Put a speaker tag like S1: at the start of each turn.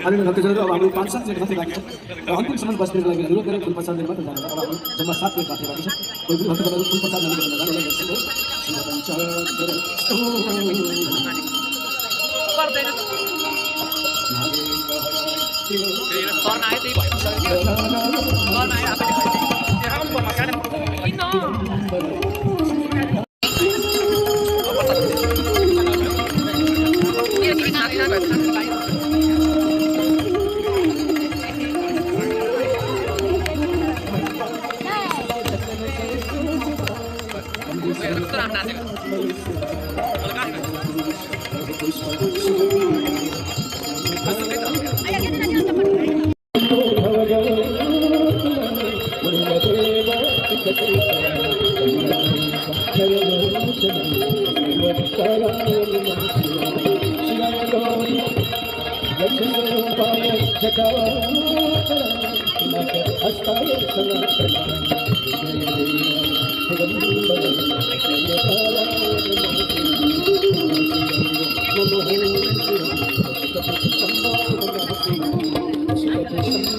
S1: आदरणीय भक्तजनों, अब हामी 5-7 मिनट मात्रै बाँकी छ र अन्तिम सम्म बस्नेको लागि अनुरोध गरेर फुल प्रसाद मात्र जानु। अब हामी जम्मा 7 मिनट मात्रै बाँकी छ। कोही पनि भक्तजनहरू फुल प्रसाद नलिकन जानु
S2: Thank you.